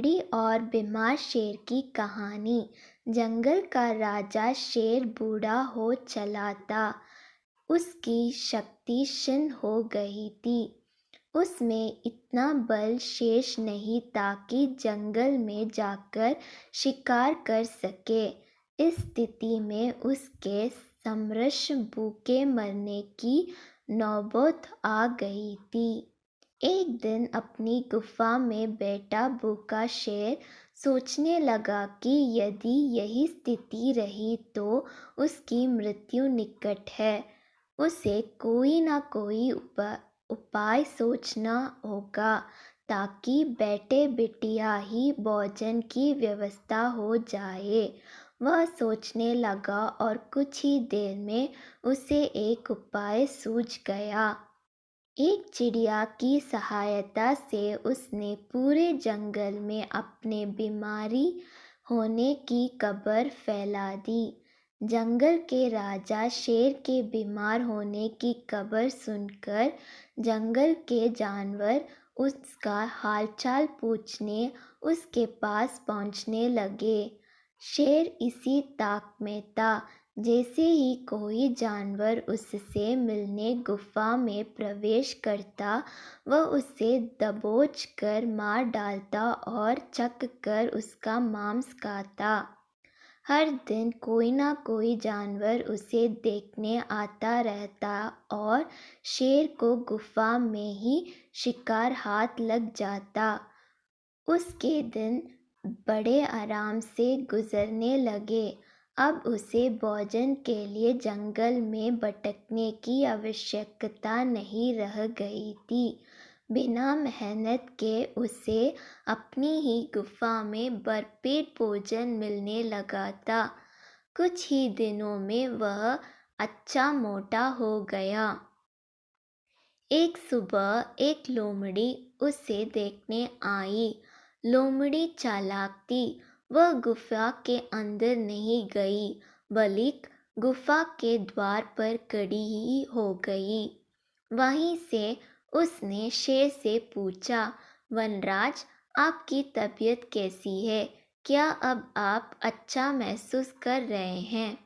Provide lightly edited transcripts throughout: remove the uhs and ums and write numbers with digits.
बड़ी और बीमार शेर की कहानी। जंगल का राजा शेर बूढ़ा हो चला था। उसकी शक्ति क्षीण हो गई थी। उसमें इतना बल शेष नहीं था कि जंगल में जाकर शिकार कर सके। इस स्थिति में उसके समरस भूखे मरने की नौबत आ गई थी। एक दिन अपनी गुफा में बैठा भूखा शेर सोचने लगा कि यदि यही स्थिति रही तो उसकी मृत्यु निकट है। उसे कोई ना कोई उपाय सोचना होगा ताकि बैठे बिटिया ही भोजन की व्यवस्था हो जाए। वह सोचने लगा और कुछ ही देर में उसे एक उपाय सूझ गया। एक चिड़िया की सहायता से उसने पूरे जंगल में अपने बीमारी होने की खबर फैला दी। जंगल के राजा शेर के बीमार होने की खबर सुनकर जंगल के जानवर उसका हालचाल पूछने उसके पास पहुंचने लगे। शेर इसी ताक में था। जैसे ही कोई जानवर उससे मिलने गुफा में प्रवेश करता, वह उसे दबोच कर मार डालता और चख कर उसका मांस खाता। हर दिन कोई ना कोई जानवर उसे देखने आता रहता और शेर को गुफा में ही शिकार हाथ लग जाता। उसके दिन बड़े आराम से गुजरने लगे। अब उसे भोजन के लिए जंगल में भटकने की आवश्यकता नहीं रह गई थी। बिना मेहनत के उसे अपनी ही गुफा में भरपेट भोजन मिलने लगा था। कुछ ही दिनों में वह अच्छा मोटा हो गया। एक सुबह एक लोमड़ी उसे देखने आई। लोमड़ी चालाक थी। वह गुफा के अंदर नहीं गई, बल्कि गुफा के द्वार पर खड़ी ही हो गई। वहीं से उसने शेर से पूछा, वनराज, आपकी तबीयत कैसी है? क्या अब आप अच्छा महसूस कर रहे हैं?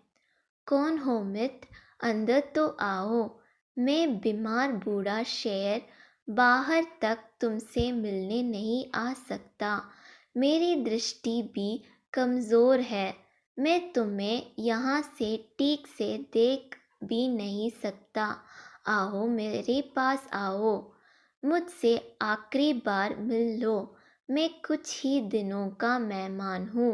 कौन हो मित्र, अंदर तो आओ। मैं बीमार बूढ़ा शेर बाहर तक तुमसे मिलने नहीं आ सकता। मेरी दृष्टि भी कमज़ोर है। मैं तुम्हें यहाँ से ठीक से देख भी नहीं सकता। आओ मेरे पास आओ। मुझसे आखिरी बार मिल लो। मैं कुछ ही दिनों का मेहमान हूँ।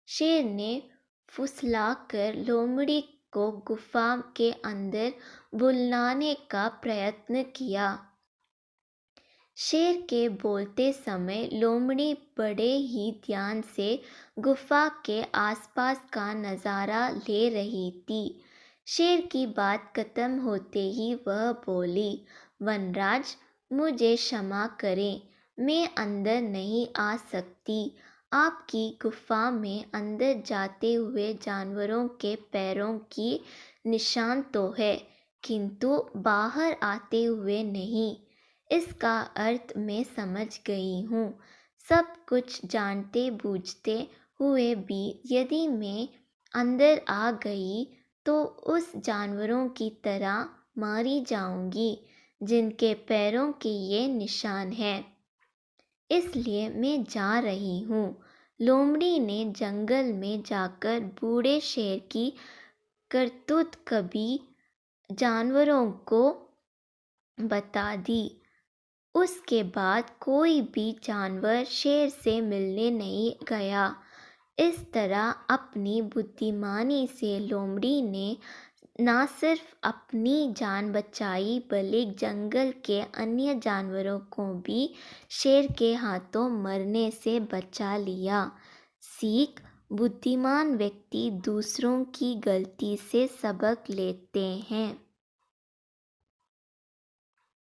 शेर ने फुसलाकर लोमड़ी को गुफा के अंदर बुलाने का प्रयत्न किया। शेर के बोलते समय लोमड़ी बड़े ही ध्यान से गुफा के आसपास का नज़ारा ले रही थी। शेर की बात खत्म होते ही वह बोली, वनराज, मुझे क्षमा करें, मैं अंदर नहीं आ सकती। आपकी गुफा में अंदर जाते हुए जानवरों के पैरों की निशान तो है, किंतु बाहर आते हुए नहीं। इसका अर्थ मैं समझ गई हूँ। सब कुछ जानते बूझते हुए भी यदि मैं अंदर आ गई तो उस जानवरों की तरह मारी जाऊंगी जिनके पैरों के ये निशान हैं। इसलिए मैं जा रही हूँ। लोमड़ी ने जंगल में जाकर बूढ़े शेर की करतूत कभी जानवरों को बता दी। उसके बाद कोई भी जानवर शेर से मिलने नहीं गया। इस तरह अपनी बुद्धिमानी से लोमड़ी ने न सिर्फ अपनी जान बचाई बल्कि जंगल के अन्य जानवरों को भी शेर के हाथों मरने से बचा लिया। सीख: बुद्धिमान व्यक्ति दूसरों की गलती से सबक लेते हैं।